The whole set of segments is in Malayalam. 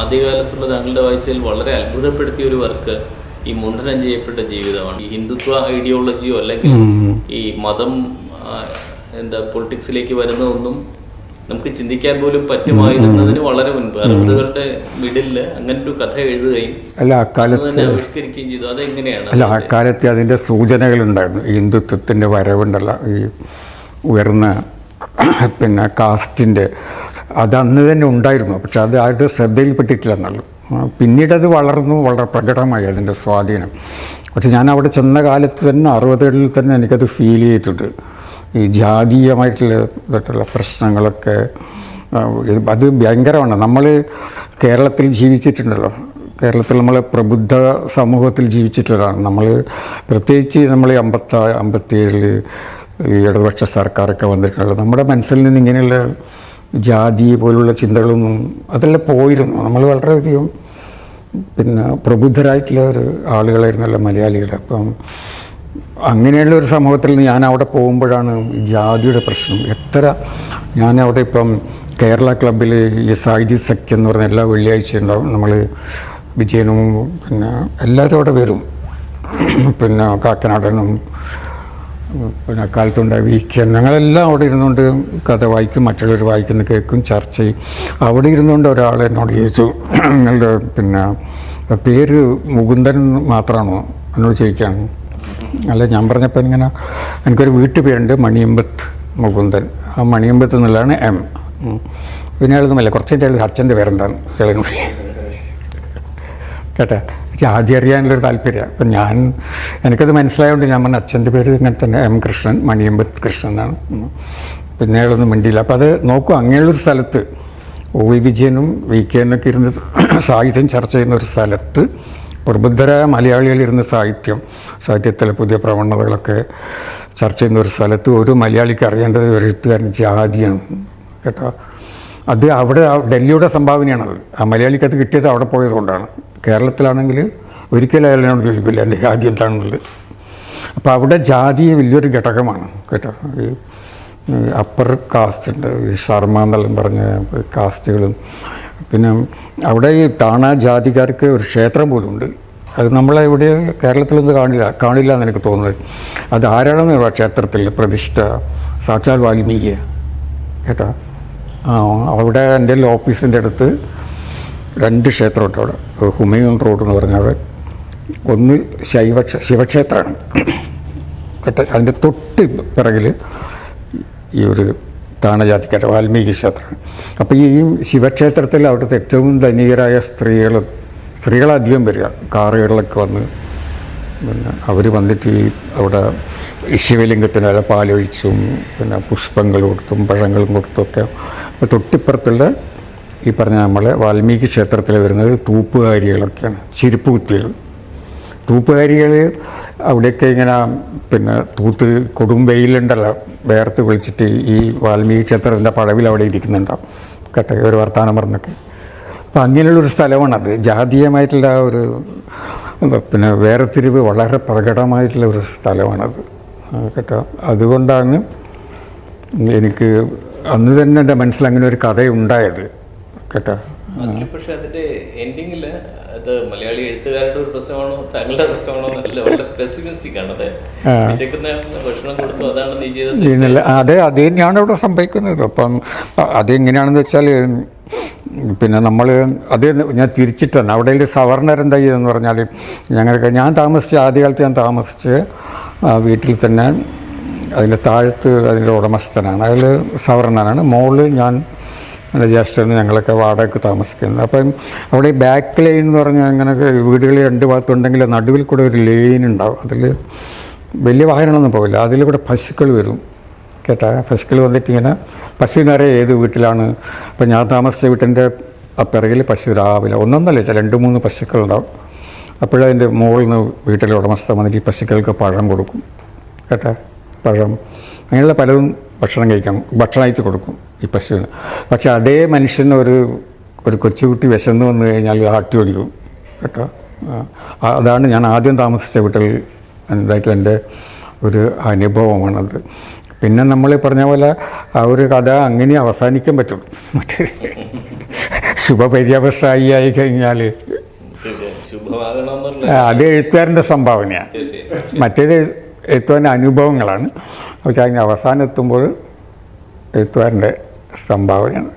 ആദ്യകാലത്തുള്ള താങ്കളുടെ വായിച്ചതിൽ വളരെ അത്ഭുതപ്പെടുത്തിയ ഒരു വർക്ക് ഈ മുണ്ഡനം ചെയ്യപ്പെട്ട ജീവിതമാണ്. ഈ ഹിന്ദുത്വ ഐഡിയോളജിയോ അല്ലെങ്കിൽ ഈ മതം പൊളിറ്റിക്സിലേക്ക് വരുന്നതൊന്നും നമുക്ക് ചിന്തിക്കാൻ പോലും പറ്റുമായിരുന്നതിന് വളരെ മുൻപ് 60കളുടെ മിഡില് അങ്ങനെ ഒരു കഥ എഴുതുകയും തന്നെ ആവിഷ്കരിക്കുകയും ചെയ്തു. അതെങ്ങനെയാണ്? അല്ല, അക്കാലത്തെ അതിൻ്റെ സൂചനകളുണ്ടായിരുന്നു. ഈ ഹിന്ദുത്വത്തിൻ്റെ വരവുണ്ടല്ലോ, ഈ ഉയർന്ന കാസ്റ്റിൻ്റെ അത് അന്ന് തന്നെ ഉണ്ടായിരുന്നു. പക്ഷെ അത് ആരുടെ ശ്രദ്ധയിൽപ്പെട്ടിട്ടില്ല എന്നുള്ളൂ. പിന്നീട് അത് വളർന്നു, വളരെ പ്രകടമായി അതിൻ്റെ സ്വാധീനം. പക്ഷെ ഞാൻ അവിടെ ചെന്ന കാലത്ത് തന്നെ 60കളിൽ തന്നെ എനിക്കത് ഫീൽ ചെയ്തിട്ടുണ്ട്. ഈ ജാതീയമായിട്ടുള്ള പ്രശ്നങ്ങളൊക്കെ അത് ഭയങ്കരമാണ്. നമ്മൾ കേരളത്തിൽ ജീവിച്ചിട്ടുണ്ടല്ലോ, കേരളത്തിൽ നമ്മൾ പ്രബുദ്ധ സമൂഹത്തിൽ ജീവിച്ചിട്ടുള്ളതാണ്. നമ്മൾ പ്രത്യേകിച്ച് നമ്മൾ 57 ഈ ഇടതുപക്ഷ സർക്കാരൊക്കെ വന്നിട്ടുള്ളത് നമ്മുടെ മനസ്സിൽ നിന്ന് ഇങ്ങനെയുള്ള ജാതി പോലുള്ള ചിന്തകളൊന്നും അതെല്ലാം പോയിരുന്നു. നമ്മൾ വളരെയധികം പ്രബുദ്ധരായിട്ടുള്ള ഒരു ആളുകളായിരുന്നല്ലോ മലയാളികൾ. അപ്പം അങ്ങനെയുള്ള ഒരു സമൂഹത്തിൽ നിന്ന് ഞാൻ അവിടെ പോകുമ്പോഴാണ് ജാതിയുടെ പ്രശ്നം ഞാനവിടെ ഇപ്പം കേരള ക്ലബ്ബിൽ ഈ സാഹിത്യ സഖ്യം എന്ന് പറഞ്ഞ എല്ലാ വെള്ളിയാഴ്ച ഉണ്ടാവും. നമ്മൾ വിജയനും എല്ലാവരും അവിടെ വരും. കാക്കനാടനും കാലത്തുണ്ടായ വീക്കാൻ ഞങ്ങളെല്ലാം അവിടെ ഇരുന്നുകൊണ്ട് കഥ വായിക്കും, മറ്റുള്ളവർ വായിക്കുന്ന കേൾക്കും, ചർച്ച ചെയ്യും. അവിടെ ഇരുന്നുകൊണ്ട് ഒരാൾ എന്നോട് ചോദിച്ചു, നിങ്ങളുടെ പേര് മുകുന്ദൻ മാത്രമാണോ എന്നോട് ചോദിക്കുകയാണ്. അല്ല, ഞാൻ പറഞ്ഞപ്പോൾ ഇങ്ങനെ എനിക്കൊരു വീട്ടുപേരുണ്ട് മണിയമ്പത്ത് മുകുന്ദൻ. ആ മണിയമ്പത്ത് എന്നുള്ളതാണ് M. പിന്നെ എഴുതുമല്ല കുറച്ചിൻ്റെ അച്ഛൻ്റെ പേരെന്താണ് കേളനുടി കേട്ടെ. ആദ്യം അറിയാനുള്ളൊരു താല്പര്യമാണ്. അപ്പം എനിക്കത് മനസ്സിലായതുകൊണ്ട് ഞാൻ പറഞ്ഞ അച്ഛൻ്റെ പേര് ഇങ്ങനെ തന്നെ M കൃഷ്ണൻ, മണിയമ്പത്ത് കൃഷ്ണൻ എന്നാണ്. പിന്നെ അയാളൊന്നും മിണ്ടിയില്ല. അപ്പം അത് നോക്കും, അങ്ങനെയുള്ളൊരു സ്ഥലത്ത് OV വിജയനും VK എന്നൊക്കെ ഇരുന്ന് സാഹിത്യം ചർച്ച ചെയ്യുന്ന ഒരു സ്ഥലത്ത് പ്രബുദ്ധരായ മലയാളികളിരുന്ന് സാഹിത്യത്തിലെ പുതിയ പ്രവണതകളൊക്കെ ചർച്ച ചെയ്യുന്ന ഒരു സ്ഥലത്ത് ഒരു മലയാളിക്ക് അറിയേണ്ടത് ഒരു എഴുത്തുകാരൻ ജാതിയാണ് കേട്ടോ. അത് അവിടെ ഡൽഹിയുടെ സംഭാവനയാണത്. ആ മലയാളിക്ക് അത് കിട്ടിയത് അവിടെ പോയത് കൊണ്ടാണ്. കേരളത്തിലാണെങ്കിൽ ഒരിക്കലും അയാളിനോട് ചോദിക്കില്ല എൻ്റെ ജാതി എന്താണെന്നുള്ളത്. അപ്പോൾ അവിടെ ജാതി വലിയൊരു ഘടകമാണ് കേട്ടോ. ഈ അപ്പർ കാസ്റ്റ് ഉണ്ട്, ഈ ശർമ്മ എന്നെല്ലാം പറഞ്ഞ കാസ്റ്റുകളും. പിന്നെ അവിടെ ഈ താണ ജാതിക്കാർക്ക് ഒരു ക്ഷേത്രം പോലും ഉണ്ട്. അത് നമ്മളെവിടെ കേരളത്തിലൊന്നും കാണില്ല എന്ന് എനിക്ക് തോന്നുന്നത്. അത് ആരാണെന്ന് ക്ഷേത്രത്തിൽ പ്രതിഷ്ഠ സാക്ഷാൽ വാൽമീകിയ കേട്ടോ. അവിടെ എൻ്റെ ഓഫീസിൻ്റെ അടുത്ത് 2 ക്ഷേത്രമുണ്ട് അവിടെ. ഹുമയൂൺ റോഡ് എന്ന് പറഞ്ഞാൽ ഒന്ന് ശിവക്ഷേത്രമാണ് കേട്ടോ. അതിൻ്റെ തൊട്ട് പിറകിൽ ഈ ഒരു താണജാതിക്കാരുടെ വാൽമീകി ക്ഷേത്രമാണ്. അപ്പോൾ ഈ ശിവക്ഷേത്രത്തിൽ അവിടുത്തെ ഏറ്റവും ധനികരായ സ്ത്രീകളധികം വരിക, കാറുകളിലൊക്കെ വന്ന് അവർ വന്നിട്ട് അവിടെ ശിവലിംഗത്തിന് വരെ പാലൊഴിച്ചും പുഷ്പങ്ങൾ കൊടുത്തും പഴങ്ങളും കൊടുത്തുമൊക്കെ. അപ്പോൾ തൊട്ടിപ്പുറത്തുള്ള ഈ പറഞ്ഞ നമ്മളെ വാൽമീകി ക്ഷേത്രത്തിൽ വരുന്നത് തൂപ്പുകാരികളൊക്കെയാണ്, ചെരുപ്പ് കുത്തികൾ. തൂപ്പുകാരികൾ അവിടെയൊക്കെ ഇങ്ങനെ തൂത്ത് കൊടും വെയിലുണ്ടല്ലോ, വേർത്ത് വിളിച്ചിട്ട് ഈ വാൽമീകി ക്ഷേത്രത്തിൻ്റെ പടവിൽ അവിടെ ഇരിക്കുന്നുണ്ടാവും കേട്ടോ, ഒരു വർത്തമാനം പറഞ്ഞൊക്കെ. അപ്പം അങ്ങനെയുള്ളൊരു സ്ഥലമാണത്. ജാതീയമായിട്ടുള്ള ഒരു വേർതിരിവ് വളരെ പ്രകടമായിട്ടുള്ള ഒരു സ്ഥലമാണത് കേട്ടോ. അതുകൊണ്ടാണ് എനിക്ക് അന്ന് തന്നെ എൻ്റെ മനസ്സിൽ അങ്ങനെ ഒരു കഥയുണ്ടായത് കേട്ടോ. പക്ഷെ അതിന്റെ എൻഡിങ്ങിൽ അത് മലയാളി എഴുത്തുകാരുടെ ഒരു പ്രശ്നമാണോ താങ്കളുടെ പ്രശ്നമാണോ എന്നല്ല, വളരെ പെസിമിസ്റ്റിക് ആണ്. അത് ഭക്ഷണം കൊടുത്തു അതാണ് നീ ചെയ്തത്. അതെ, അത് തന്നെയാണ് അവിടെ സംഭവിക്കുന്നത്. അപ്പം അതെങ്ങനെയാണെന്ന് വെച്ചാൽ നമ്മൾ അത് ഞാൻ തിരിച്ചിട്ട് തന്നെ അവിടെ സവർണർ എന്താ ചെയ്തെന്ന് പറഞ്ഞാൽ ഞാൻ ആദ്യകാലത്ത് താമസിച്ച് വീട്ടിൽ തന്നെ അതിൻ്റെ താഴത്ത് അതിൻ്റെ ഉടമസ്ഥനാണ്, അതിൽ സവർണനാണ്. മുകളിൽ ഞാൻ എൻ്റെ ജ്യേഷ്ഠന് ഞങ്ങളൊക്കെ വാടകയ്ക്ക് താമസിക്കുന്നത്. അപ്പം അവിടെ ഈ ബാക്ക് ലൈൻ എന്ന് പറഞ്ഞാൽ അങ്ങനെയൊക്കെ വീടുകൾ 2 ഭാഗത്തുണ്ടെങ്കിൽ നടുവിൽ കൂടെ ഒരു ലൈൻ ഉണ്ടാവും. അതിൽ വലിയ വാഹനങ്ങളൊന്നും പോകില്ല. അതിൽ കൂടെ പശുക്കൾ വരും കേട്ടാ. പശുക്കൾ വന്നിട്ട് ഇങ്ങനെ പശുവിനറിയാം ഏത് വീട്ടിലാണ്. അപ്പം ഞാൻ താമസിച്ച വീട്ടിൻ്റെ ആ പിറകിൽ പശു രാവിലെ ഒന്നൊന്നല്ല 2-3 പശുക്കളുണ്ടാവും. അപ്പോഴതിൻ്റെ മുകളിൽ നിന്ന് വീട്ടിലെ ഉടമസ്ഥ വന്നിട്ട് ഈ പശുക്കൾക്ക് പഴം കൊടുക്കും കേട്ടാ. പഴം അങ്ങനെയുള്ള പലതും ഭക്ഷണമായിട്ട് കൊടുക്കും ഈ പശുവിന്. പക്ഷെ അതേ മനുഷ്യന് ഒരു കൊച്ചുകുട്ടി വിശന്ന് വന്നു കഴിഞ്ഞാൽ ആട്ടി ഓടിക്കും കേട്ടോ. അതാണ് ഞാൻ ആദ്യം താമസിച്ച വീട്ടിൽ എന്തായിട്ടുള്ള എൻ്റെ ഒരു അനുഭവമാണത്. പിന്നെ നമ്മൾ പറഞ്ഞ പോലെ ആ ഒരു കഥ അങ്ങനെ അവസാനിക്കാൻ പറ്റുള്ളൂ. മറ്റേ ശുഭപര്യവസായി ആയി കഴിഞ്ഞാൽ ശുഭമാകണമെന്നുള്ള അത് എഴുത്തുകാരൻ്റെ സംഭാവനയാണ്. തീർച്ചയായും മറ്റേത് എഴുത്തുകാരൻ്റെ അനുഭവങ്ങളാണ്. പക്ഷെ അതിന് അവസാനം എത്തുമ്പോൾ എഴുത്തുകാരൻ്റെ സംഭാവനയാണ്.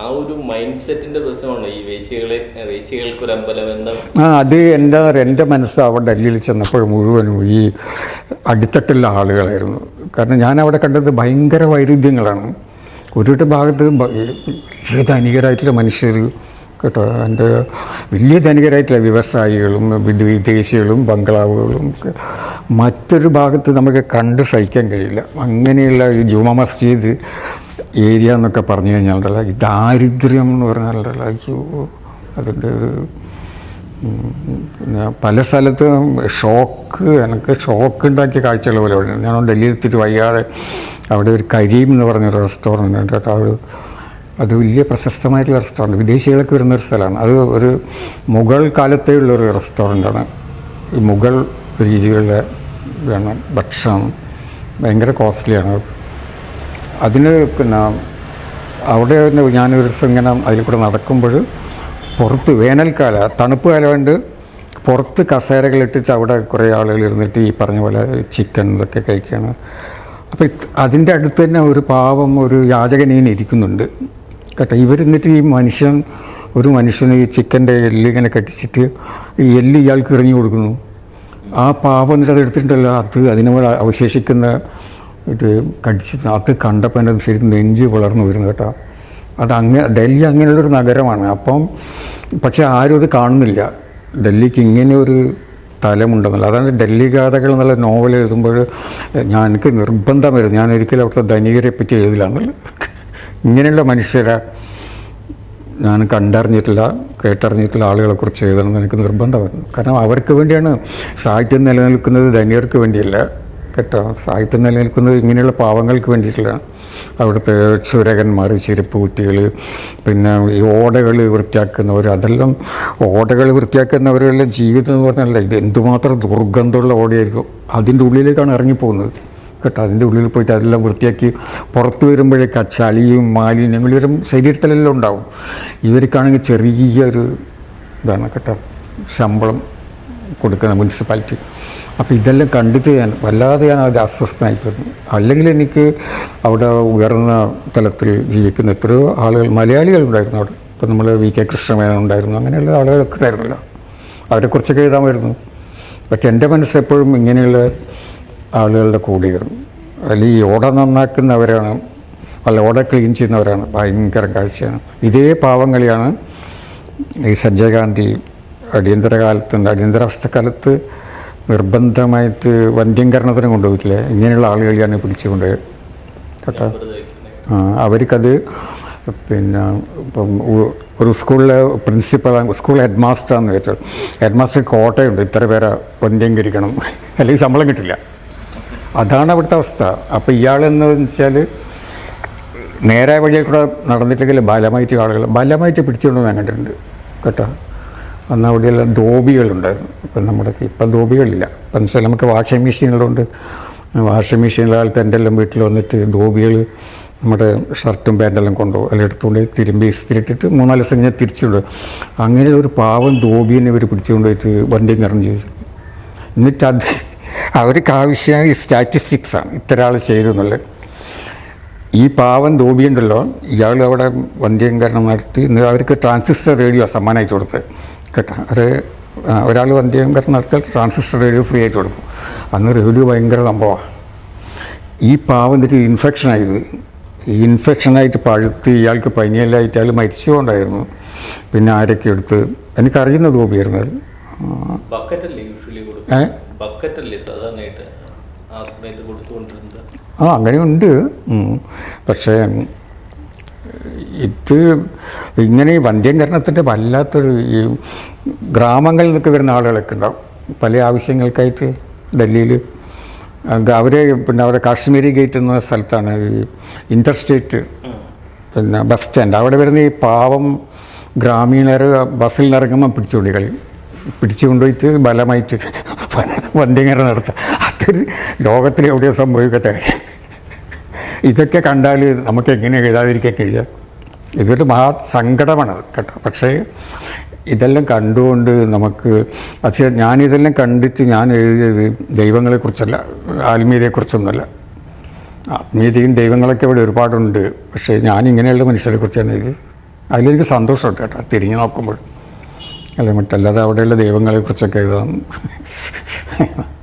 ആ ഒരു മൈൻഡ് സെറ്റിന്റെ പ്രശ്നമാണ് ഈ വേശ്യകൾക്കൊരു അമ്പലം എന്ന അത് എൻ്റെ മനസ്സ് അവിടെ ഡൽഹിയിൽ ചെന്നപ്പോൾ മുഴുവനും ഈ അടിത്തട്ടുള്ള ആളുകളായിരുന്നു. കാരണം ഞാൻ അവിടെ കണ്ടത് ഭയങ്കര വൈരുദ്ധ്യങ്ങളാണ്. ഒരു ഭാഗത്ത് വലിയ ധനികരായിട്ടുള്ള മനുഷ്യർ കേട്ടോ, എൻ്റെ വലിയ ധനികരായിട്ടുള്ള വ്യവസായികളും വിദേശികളും ബംഗ്ലാവുകളും. മറ്റൊരു ഭാഗത്ത് നമുക്ക് കണ്ട് സഹിക്കാൻ കഴിയില്ല. അങ്ങനെയുള്ള ഈ ജുമാ മസ്ജിദ് ഏരിയ എന്നൊക്കെ പറഞ്ഞു കഴിഞ്ഞാൽ ഈ ദാരിദ്ര്യം എന്ന് പറഞ്ഞാൽ അയ്യോ, അതിൻ്റെ ഒരു പിന്നെ പല സ്ഥലത്തും എനിക്ക് ഷോക്ക് ഉണ്ടാക്കിയ കാഴ്ചകൾ പോലെ ഉണ്ട്. ഞാൻ ഡൽഹിയിൽ എത്തിയിട്ട് വൈകാതെ അവിടെ ഒരു കരീം എന്ന് പറഞ്ഞൊരു റെസ്റ്റോറൻ്റ് ഉണ്ട് കേട്ടോ. അത് വലിയ പ്രശസ്തമായിട്ടുള്ള റെസ്റ്റോറൻറ്റ്, വിദേശികൾക്ക് വരുന്നൊരു സ്ഥലമാണ്. അത് ഒരു മുഗൾ കാലത്തേ ഉള്ളൊരു റെസ്റ്റോറൻ്റാണ്. ഈ മുഗൾ രീതിയിലുള്ള ഭക്ഷണം ഭയങ്കര കോസ്റ്റ്ലിയാണ്. അതിന് പിന്നെ അവിടെ ഞാനൊരു ദിവസം ഇങ്ങനെ അതിൽ കൂടെ നടക്കുമ്പോൾ പുറത്ത് വേനൽക്കാല തണുപ്പ് കാലമുണ്ട്, പുറത്ത് കസേരകളിട്ടിട്ട് അവിടെ കുറേ ആളുകൾ ഇരുന്നിട്ട് ഈ പറഞ്ഞ പോലെ ചിക്കൻ ഇതൊക്കെ കഴിക്കുകയാണ്. അപ്പോൾ അതിൻ്റെ അടുത്ത് തന്നെ ഒരു പാവം ഒരു യാചകനീൻ ഇരിക്കുന്നുണ്ട് കേട്ടോ. ഇവരെന്നിട്ട് ഈ മനുഷ്യന് ഈ ചിക്കൻ്റെ എല്ലിങ്ങനെ കെട്ടിച്ചിട്ട് ഈ എല്ല് ഇയാൾക്ക് എറിഞ്ഞു കൊടുക്കുന്നു. ആ പാവം എന്നിട്ട് അത് എടുത്തിട്ടുണ്ടല്ലോ, അതിനോട് അവശേഷിക്കുന്ന ഇത് കടിച്ചിട്ട് അത് കണ്ടപ്പോൾ എൻ്റെ ശരിക്കും നെഞ്ച് വളർന്നു വരുന്നു കേട്ടോ. ഡൽഹി അങ്ങനെയുള്ളൊരു നഗരമാണ്. പക്ഷെ ആരും അത് കാണുന്നില്ല. ഡൽഹിക്ക് ഇങ്ങനെ ഒരു തലമുണ്ടെന്നല്ല. അതാണ് ഡൽഹി ഗാഥകൾ എന്നുള്ള നോവൽ എഴുതുമ്പോൾ എനിക്ക് നിർബന്ധം വരും, ഞാൻ ഒരിക്കലും അവിടുത്തെ ധനികരെ പറ്റി എഴുതില്ലാന്നല്ല. ഇങ്ങനെയുള്ള മനുഷ്യരെ ഞാൻ കണ്ടറിഞ്ഞിട്ടില്ല, കേട്ടറിഞ്ഞിട്ടുള്ള ആളുകളെക്കുറിച്ച് എഴുതണമെന്ന് എനിക്ക് നിർബന്ധമായിരുന്നു. കാരണം അവർക്ക് വേണ്ടിയാണ് സാഹിത്യം നിലനിൽക്കുന്നത്, ധനികർക്ക് വേണ്ടിയല്ല കേട്ടോ. സാഹിത്യം നിലനിൽക്കുന്നത് ഇങ്ങനെയുള്ള പാവങ്ങൾക്ക് വേണ്ടിയിട്ടില്ല. അവിടുത്തെ ചുരകന്മാർ, ചെരുപ്പ് കുറ്റികൾ, പിന്നെ ഈ ഓടകൾ വൃത്തിയാക്കുന്നവർ, അതെല്ലാം ഓടകൾ വൃത്തിയാക്കുന്നവരെല്ലാം ജീവിതം എന്ന് പറഞ്ഞാൽ ഇത് എന്തുമാത്രം ദുർഗന്ധമുള്ള ഓടയായിരിക്കും. അതിൻ്റെ ഉള്ളിലേക്കാണ് ഇറങ്ങിപ്പോകുന്നത് കേട്ടോ. അതിൻ്റെ ഉള്ളിൽ പോയിട്ട് അതെല്ലാം വൃത്തിയാക്കി പുറത്ത് വരുമ്പോഴേക്ക് ചളിയും മാലിന്യങ്ങളും ഇവരും ശരീരത്തിലെല്ലാം ഉണ്ടാവും. ഇവർക്കാണെങ്കിൽ ചെറിയൊരു ഇതാണ് കേട്ടോ ശമ്പളം കൊടുക്കുന്ന മുനിസിപ്പാലിറ്റി. അപ്പോൾ ഇതെല്ലാം കണ്ടിട്ട് വല്ലാതെ അത് അസ്വസ്ഥനായിപ്പോയിരുന്നു. അല്ലെങ്കിൽ എനിക്ക് അവിടെ ഉയർന്ന തലത്തിൽ ജീവിക്കുന്ന എത്രയോ ആളുകൾ, മലയാളികളുണ്ടായിരുന്നു അവിടെ. ഇപ്പോൾ നമ്മൾ VK കൃഷ്ണമേനോൻ ഉണ്ടായിരുന്നു, അങ്ങനെയുള്ള ആളുകളൊക്കെ ഉണ്ടായിരുന്നല്ലോ. അവരെക്കുറിച്ചൊക്കെ എഴുതാമായിരുന്നു. പക്ഷെ എൻ്റെ മനസ്സെപ്പോഴും ഇങ്ങനെയുള്ള ആളുകളുടെ കൂടെയായിരുന്നു. അതിൽ ഈ ഓട നന്നാക്കുന്നവരാണ്, ഓട ക്ലീൻ ചെയ്യുന്നവരാണ് ഭയങ്കര കാഴ്ചയാണ്. ഇതേ പാവങ്ങളിയാണ് ഈ സഞ്ജയ് ഗാന്ധി അടിയന്തരാവസ്ഥക്കാലത്ത് നിർബന്ധമായിട്ട് വന്ധ്യംകരണത്തിന് കൊണ്ടുപോയിട്ടില്ലേ. ഇങ്ങനെയുള്ള ആളുകളെയാണ് പിടിച്ചുകൊണ്ട് കേട്ടോ. അവർക്കത് പിന്നെ ഇപ്പം ഒരു സ്കൂളിലെ സ്കൂൾ ഹെഡ് മാസ്റ്ററാണെന്ന് വെച്ചാൽ ഹെഡ് മാസ്റ്റർ കോട്ടയുണ്ട്, ഇത്ര പേരെ വന്ധ്യംകരിക്കണം, അല്ലെങ്കിൽ ശമ്പളം കിട്ടില്ല. അതാണ് അവിടുത്തെ അവസ്ഥ. അപ്പോൾ ഇയാളെന്ന് വെച്ചാൽ നേരായ വഴിയിൽ കൂടെ നടന്നിട്ടില്ലെങ്കിൽ ബലമായിട്ട് പിടിച്ചുകൊണ്ട് ഞാൻ കണ്ടിട്ടുണ്ട് കേട്ടോ. അന്ന് അവിടെയെല്ലാം ധോബികളുണ്ടായിരുന്നു. ഇപ്പം ധോബികളില്ല. ഇപ്പം വെച്ചാൽ നമുക്ക് വാഷിംഗ് മെഷീനുകളുണ്ട്. വാഷിംഗ് മെഷീനിലെ കാലത്ത് എൻ്റെ എല്ലാം വീട്ടിൽ വന്നിട്ട് ധോബികൾ നമ്മുടെ ഷർട്ടും പാൻറ്റെല്ലാം കൊണ്ടുപോകും, എല്ലാം എടുത്തുകൊണ്ട് തിരുമ്പി ഇസ്തിരിട്ടിട്ട് 3-4 ദിവസം കഴിഞ്ഞാൽ തിരിച്ചുകൊണ്ട്. അങ്ങനെ ഒരു പാവം ധോബിനെ ഇവർ പിടിച്ചുകൊണ്ട് പോയിട്ട് വന്ധ്യംകരണം ചെയ്തു. എന്നിട്ട് അവർക്ക് ആവശ്യം ഈ സ്റ്റാറ്റിസ്റ്റിക്സാണ്, ഇത്ര ആൾ ചെയ്തു എന്നുള്ളത്. ഈ പാവം ധോബിയുണ്ടല്ലോ, ഇയാൾ അവിടെ വന്ധ്യംകരണം നടത്തി അവർക്ക് ട്രാൻസിസ്റ്റർ റേഡിയോ സമ്മാനമായിട്ട് കൊടുത്തത് കേട്ടോ. ഒരാൾ വന്ധ്യംകരണം നടത്തിയാൽ ട്രാൻസിസ്റ്റർ റേഡിയോ ഫ്രീ ആയിട്ട് കൊടുക്കും. അന്ന് റേഡിയോ ഭയങ്കര സംഭവമാണ്. ഈ പാവം എന്നിട്ട് ഇൻഫെക്ഷനായത്, ഈ ഇൻഫെക്ഷനായിട്ട് പഴുത്ത് ഇയാൾക്ക് പനിയെല്ലായിട്ട് അയാൾ മരിച്ചുകൊണ്ടായിരുന്നു. പിന്നെ ആരൊക്കെ എടുത്ത് എനിക്കറിയുന്ന ധോബിയായിരുന്നു അത്. അങ്ങനെയുണ്ട്. പക്ഷേ ഇത് ഇങ്ങനെ ഈ വന്ധ്യംകരണത്തിൻ്റെ വല്ലാത്തൊരു ഈ ഗ്രാമങ്ങളിൽ നിന്നൊക്കെ വരുന്ന ആളുകളൊക്കെ ഉണ്ടാവും പല ആവശ്യങ്ങൾക്കായിട്ട് ഡൽഹിയിൽ. പിന്നെ അവരെ കാശ്മീരി ഗേറ്റ് എന്ന സ്ഥലത്താണ് ഈ ഇൻ്റർസ്റ്റേറ്റ് പിന്നെ ബസ് സ്റ്റാൻഡ്. അവിടെ വരുന്ന ഈ പാവം ഗ്രാമീണർ ബസ്സിൽ നിന്ന് ഇറങ്ങുമ്പോൾ പിടിച്ചു കൊണ്ടുപോയിട്ട് ബലമായിട്ട് വന്ധ്യംകരണം നടത്തുക. അതൊരു ലോകത്തിൽ എവിടെയോ സംഭവിക്കട്ടെ. ഇതൊക്കെ കണ്ടാൽ നമുക്ക് എങ്ങനെ എഴുതാതിരിക്കാൻ കഴിയുക ഇതൊരു മഹാ സങ്കടമാണ് കേട്ടോ. പക്ഷേ ഇതെല്ലാം കണ്ടുകൊണ്ട് നമുക്ക് പക്ഷേ ഞാനിതെല്ലാം കണ്ടിട്ട് ഞാൻ എഴുതിയത് ദൈവങ്ങളെക്കുറിച്ചല്ല, ആത്മീയതയെക്കുറിച്ചൊന്നുമല്ല. ആത്മീയതയും ദൈവങ്ങളൊക്കെ ഇവിടെ ഒരുപാടുണ്ട്. പക്ഷേ ഞാനിങ്ങനെയുള്ള മനുഷ്യരെക്കുറിച്ചാണ് എഴുതി. അതിലെനിക്ക് സന്തോഷമുണ്ട് കേട്ടോ, തിരിഞ്ഞു നോക്കുമ്പോൾ. അല്ല മറ്റല്ലാതെ അവിടെയുള്ള ദൈവങ്ങളെക്കുറിച്ചൊക്കെ എഴുതാം.